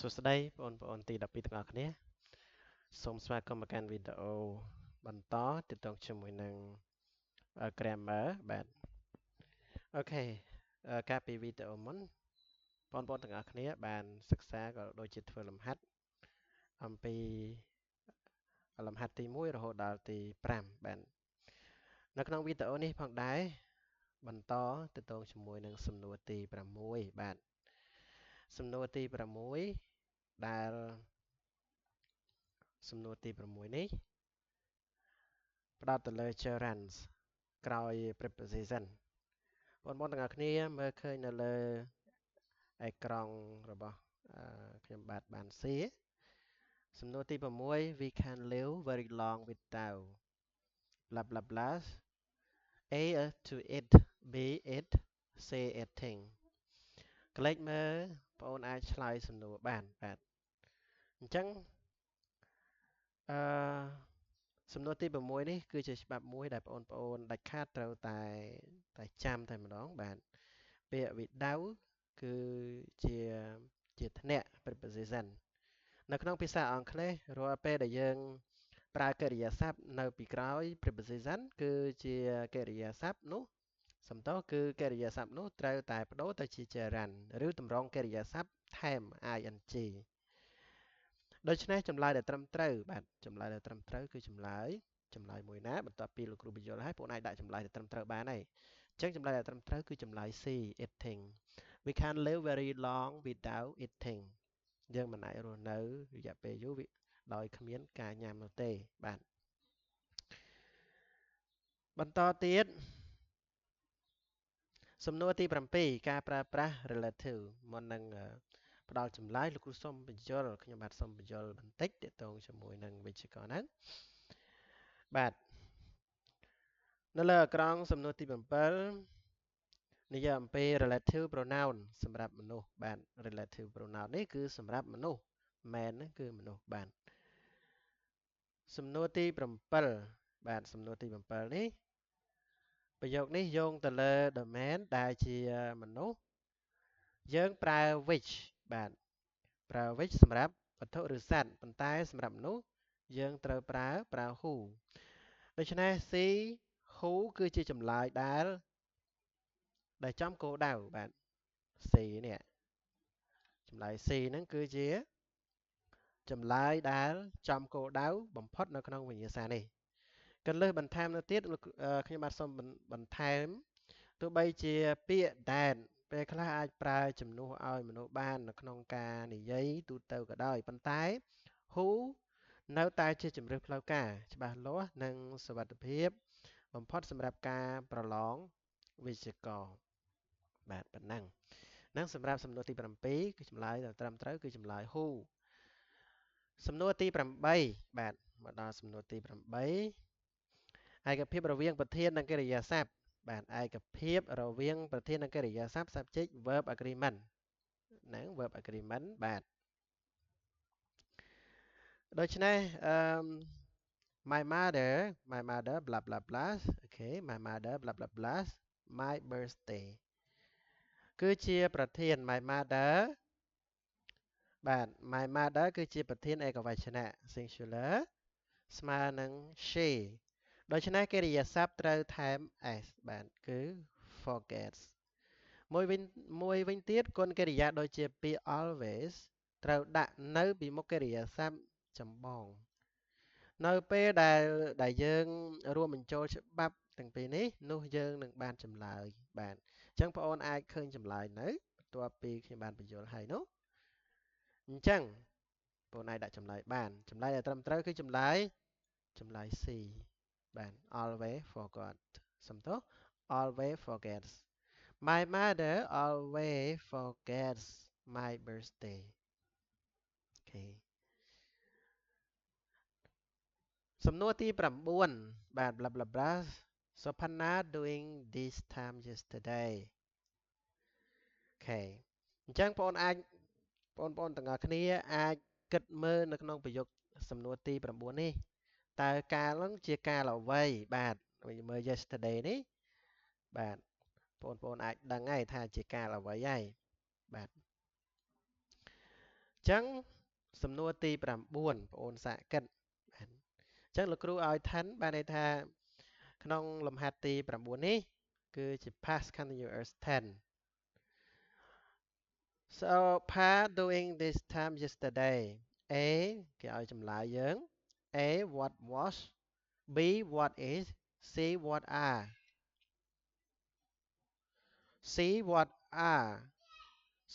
សួស្តីបងប្អូនទី12ទាំងអស់គ្នាសូមស្វាគមន៍មកកាន់វីដេអូបន្តទាក់ទងជាមួយនឹង grammar បាទអូខេកាលពីវីដេអូមុនបងប្អូនទាំងអស់គ្នាបានសិក្សាក៏ដូចជាធ្វើលំហាត់អំពីលំហាត់ទី1រហូតដល់ទី5បាទនៅក្នុងវីដេអូនេះផងដែរបន្តទាក់ទងជាមួយនឹងសំណួរទី6បាទសំណួរទី6ដែលសំណួរទី6នេះផ្ដោតទៅលើ gerunds ក្រោយ preposition បងប្អូនទាំងអស់គ្នាមើលឃើញនៅលើអេក្រង់របស់ខ្ញុំបាទបានស៊ីសំណួរទី6 we can live very long without blah blah blah a to it b it c eating ក្លែកមើលបងប្អូនអាចឆ្លើយសំណួរបានបាទអញ្ចឹងអឺសំណួរទី6នេះគឺជាច្បាប់មួយដែលបងប្អូនដាច់ខាតត្រូវតែចាំតែម្ដងបាទពាក្យ without គឺជាធ្នាក់ preposition នៅក្នុងភាសាអង់គ្លេសរាល់ពេលដែលយើងប្រើកិរិយាសព្ទនៅពីក្រោយ preposition គឺជាកិរិយាសព្ទនោះសំដៅគឺកិរិយាសព្ទនោះត្រូវតែបដូរទៅជា gerund ឬតម្រង់កិរិយាសព្ទថែម ing ដូច្នេះចម្លើយដែលត្រឹមត្រូវបាទចម្លើយដែលត្រឹមត្រូវគឺចម្លើយមួយណាបន្ទាប់ពីលោកគ្រូបញ្យល់ហើយបងអាចដាក់ចម្លើយដែលត្រឹមត្រូវបានហើយអញ្ចឹងចម្លើយដែលត្រឹមត្រូវគឺចម្លើយ C eating we can live very long without eating យើងមិនអាចរស់នៅរយៈពេលយូរដោយគ្មានការញ៉ាំនោះទេបាទបន្តទៀតសំណួរទី7ការប្រើប្រាស់ relative មុននឹងផ្ដល់ចម្លើយលោកគ្រូសូមបញ្យល់ខ្ញុំបាទសូមបញ្យល់បន្តិចទាក់ទងជាមួយនឹងវិជ្ជាករហ្នឹងបាទនៅលើអក្រង់សំណួរទី7និយាយអំពី relative pronoun សម្រាប់មនុស្សបាទ relative pronoun នេះគឺសម្រាប់មនុស្ស man ហ្នឹងគឺមនុស្សបាទសំណួរទី7បាទសំណួរទី7នេះប្រយោគនេះយោងទៅលើ domain ដែលជាមនុស្សយើងប្រើ which បាទប្រើ which សម្រាប់វត្ថុឬសត្វប៉ុន្តែសម្រាប់មនុស្សយើងត្រូវប្រើ who ដូច្នេះ C who គឺជាចម្លើយដែលចំគោលដៅបាទ C នេះចម្លើយ C ហ្នឹងគឺជាចម្លើយដែលចំគោលដៅបំផុតនៅក្នុងវិញ្ញាសានេះកន្លឹះបន្ថែមទៅទៀតខ្ញុំបាទសូមបន្ថែមទោះបីជាពាក្យ that ពេលខ្លះអាចប្រើជំនួសឲ្យមនុស្សបាននៅក្នុងការនិយាយទូទៅក៏ដោយប៉ុន្តែ who នៅតែជាជំរឿនផ្លូវការច្បាស់លាស់និងសុវត្ថិភាពបំផុតសម្រាប់ការប្រឡងវិជ្ជាករបាទប៉ុណ្ណឹងសម្រាប់សំណួរទី7គឺចម្លើយដែលត្រឹមត្រូវគឺចម្លើយ who សំណួរទី8បាទមកដល់សំណួរទី8ឯកភាពរវាងប្រធាននិងកិរិយាសព្ទបាទឯកភាពរវាងប្រធាននិងកិរិយាសព្ទ subject verb agreement ហ្នឹង verb agreement បាទដូច្នេះmy mother blah blah blah អូខេ my mother blah blah blah my birthday គឺជាប្រធាន my mother បាទ my mother គឺជាប្រធានឯកវចនៈ singular ស្មើនឹង she ដូច្នេះកិរិយាសព្ទត្រូវថែម s បាទគឺ forgets មួយវិញទៀតគុណកិរិយាដូចជាពាក្យ always ត្រូវដាក់នៅពីមុខកិរិយាសព្ទចម្បងនៅពេលដែលយើងរួមបញ្ចូលច្បាប់ទាំងពីរនេះនោះយើងនឹងបានចម្លើយបាទអញ្ចឹងបងប្អូនអាចឃើញចម្លើយនៅបន្ទាប់ពីខ្ញុំបានបញ្យល់ហើយនោះអញ្ចឹងបងប្អូនអាចដាក់ចម្លើយបានចម្លើយដែលត្រឹមត្រូវគឺចម្លើយ C បាទ always forgot សំទោស always forgets my mother always forgets my birthday អូខេសំណួរទី9បាទ blah blah blah Sophana doing this time yesterday អូខេអញ្ចឹងបងប្អូនទាំងអស់គ្នាអាចគិតមើលនៅក្នុងប្រយោគសំណួរទី9នេះតើកាលនឹងជាកាលអ្វីបាទមើល yesterday នេះបាទបងប្អូនអាចដឹងហើយថាជាកាលអ្វីហើយបាទ ចឹងសំណួរទី9បងអូនសាកគិតបាទចឹងលោកគ្រូឲ្យ10បានន័យថាក្នុងលំហាត់ទី9នេះគឺជា past continuous tense so Pa doing this time yesterday A គេឲ្យចម្លើយយើង A what was B what is C what are C what are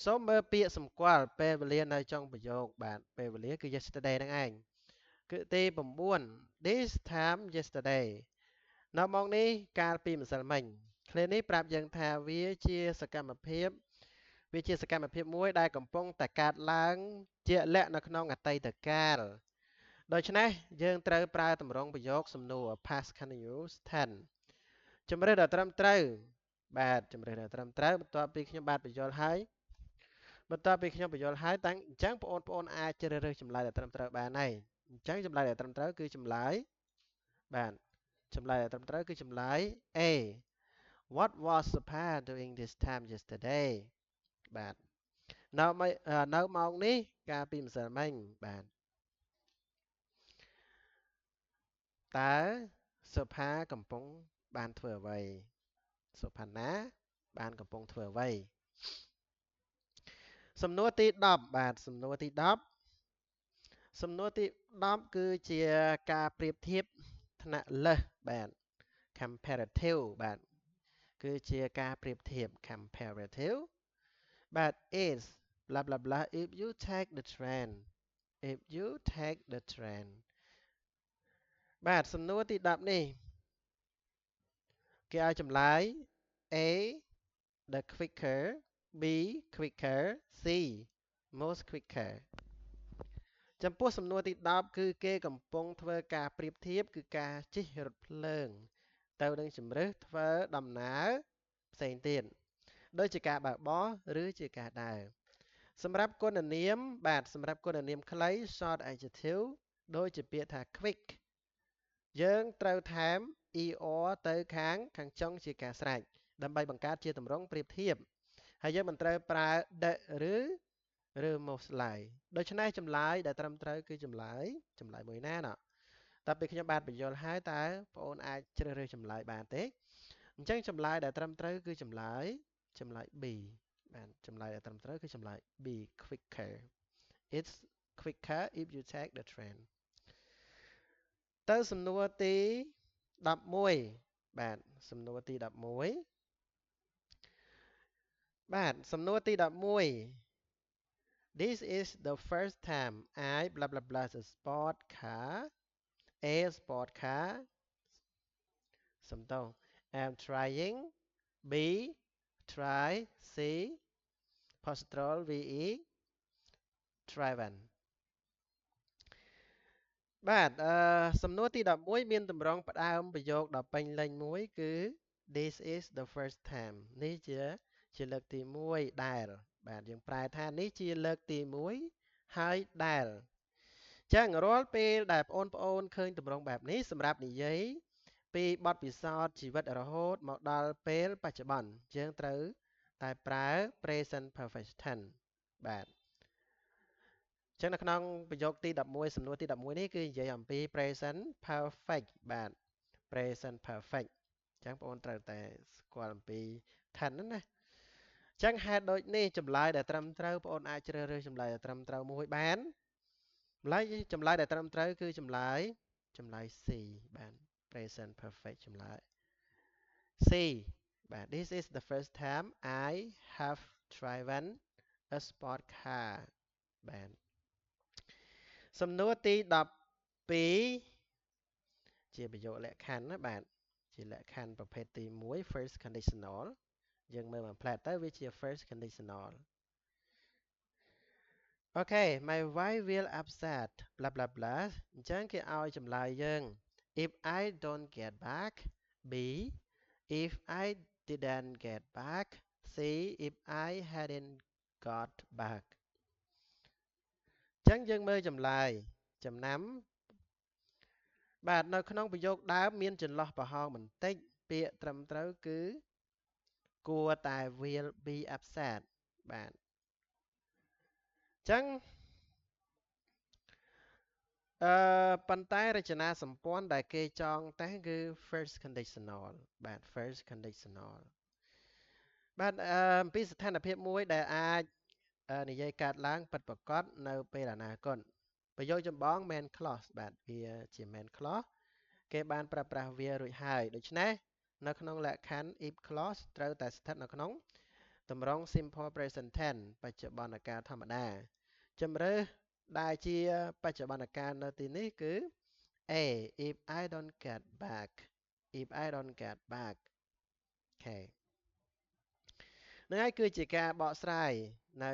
សូមមើលពាក្យសម្គាល់ពេលវេលានៅចុងប្រយោគបាទពេលវេលាគឺ yesterday ហ្នឹងឯងគឺទី9 this time yesterday នៅម៉ោងនេះកាលពីម្សិលមិញឃ្លានេះប្រាប់យើងថាវាជាសកម្មភាពមួយដែលកំពុងតែកើតឡើងជាក់លាក់នៅក្នុងអតីតកាលដូច្នេះយើងត្រូវប្រើទម្រង់ប្រយោគសំណួរ past continuous tense ជំរើសដ៏ត្រឹមត្រូវបាទជំរើសដ៏ត្រឹមត្រូវបន្ទាប់ពីខ្ញុំបានបញ្យល់ហើយតាំងអញ្ចឹងបងប្អូនអាចជ្រើសរើសចម្លើយដែលត្រឹមត្រូវបានហើយអញ្ចឹងចម្លើយដែលត្រឹមត្រូវគឺចម្លើយបាទចម្លើយដែលត្រឹមត្រូវគឺចម្លើយ A What was Sapa doing this time yesterday បាទនៅម៉ោងនេះកាលពីម្សិលមិញបាទតើសុផាកំពុងបានធ្វើអ្វីសុផាណាបានកំពុងធ្វើអ្វីសំណួរទី10បាទសំណួរទី10គឺជាការប្រៀបធៀបថ្នាក់លើសបាទ comparative បាទគឺជាការប្រៀបធៀប comparative បាទ is blah blah blah if you take the trend បាទសំណួរទី10នេះគេឲ្យចម្លើយ A the quicker B quicker C most quicker ចំពោះសំណួរទី10គឺគេកំពុងធ្វើការប្រៀបធៀបគឺការជិះរថភ្លើងទៅនឹងជម្រើសធ្វើដំណើរផ្សេងទៀតដូចជាការបើកបរឬជាការដើរសម្រាប់គុណនាមបាទសម្រាប់គុណនាមខ្លី short adjective ដូចជាពាក្យថា quick យើងត្រូវថែម er ទៅខាងចុងជាការស្រេចដើម្បីបង្កើតជាទម្រង់ប្រៀបធៀបហើយយើងមិនត្រូវប្រើ the ឬ most ឡើយដូច្នេះចម្លើយដែលត្រឹមត្រូវគឺចម្លើយមួយណាណោះតើពេលខ្ញុំបានបញ្យល់ហើយតើបងអូនអាចជ្រើសរើសចម្លើយបានទេអញ្ចឹងចម្លើយដែលត្រឹមត្រូវគឺចម្លើយ B បាទចម្លើយដែលត្រឹមត្រូវគឺចម្លើយ B quicker it's quicker if you take the train ទៅសំណួរទី11បាទសំណួរទី11បាទសំណួរទី11 This is the first time I blah blah blah a sport car A sport car សំដៅ am trying B try C pastoral VE try one បាទសំណួរទី11មានតម្រងផ្ដើមប្រយោគដ៏ពេញលេញមួយគឺ This is the first time នេះជាលើកទី1ដែលបាទយើងប្រែថានេះជាលើកទី1ហើយដែលចឹងរាល់ពេលដែលបងប្អូនឃើញតម្រងបែបនេះសម្រាប់និយាយពីបទពិសោធន៍ជីវិតរហូតមកដល់ពេលបច្ចុប្បន្នយើងត្រូវតែប្រើ present perfect tense បាទចឹងនៅក្នុងប្រយោគទី11សំណួរទី11នេះគឺនិយាយអំពី present perfect បាទ present perfect ចឹងបងប្អូនត្រូវតែស្គាល់អំពី tense ហ្នឹងណាចឹងហេតុដូចនេះចម្លើយដែលត្រឹមត្រូវបងប្អូនអាចជ្រើសរើសចម្លើយដែលត្រឹមត្រូវមួយបានចម្លើយដែលត្រឹមត្រូវគឺចម្លើយ C បាទ present perfect ចម្លើយ C បាទ This is the first time I have driven a sport car បាទសំណួរទី12ជាប្រយោគលក្ខខណ្ឌណាបាទជាលក្ខខណ្ឌប្រភេទទី1 first conditional យើងមើលមួយផ្លែតទៅវាជា first conditional Okay my wife will upset blah blah blah អញ្ចឹងគេឲ្យចម្លើយយើង if I don't get back B if I didn't get back C if I hadn't got back អញ្ចឹងយើងមើលចម្លើយចំណាំបាទនៅក្នុងប្រយោគដើមមានចន្លោះប្រហោងបន្តិចពាក្យត្រឹមត្រូវគឺគួរតែ will be upset បាទអញ្ចឹង ប៉ុន្តែរចនាសម្ព័ន្ធដែលគេចងតែគឺ first conditional បាទ first conditional បាទអំពីស្ថានភាពមួយដែលអាចនិយាយកើតឡើងពិតប្រាកដនៅពេលអនាគតប្រយោគចម្បង main clause បាទវាជា main clause គេបានប្រើប្រាស់វារួចហើយដូច្នេះនៅក្នុងលក្ខខណ្ឌ if clause ត្រូវតែស្ថិតនៅក្នុងទម្រង់ simple present tense បច្ចុប្បន្នកាលធម្មតាជំរើសដែលជាបច្ចុប្បន្នកាលនៅទីនេះគឺ A if I don't get back if I don't get back អូខេនឹងហើយគឺជាការបកស្រាយនៅ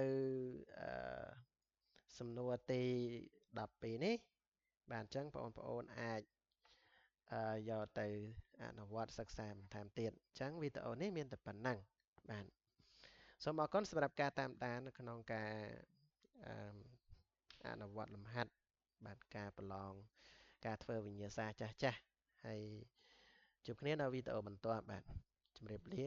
អឺសំណួរទី12នេះបាទអញ្ចឹងបងប្អូនអាចយកទៅអនុវត្តសិក្សាបន្ថែមទៀតអញ្ចឹងវីដេអូនេះមានតែប៉ុណ្ណឹងបាទសូមអរគុណសម្រាប់ការតាមដាននៅក្នុងការអឺអនុវត្តលំហាត់បាទការប្រឡងការធ្វើវិញ្ញាសាចាស់ចាស់ហើយជួបគ្នានៅវីដេអូបន្ទាប់បាទជម្រាបលា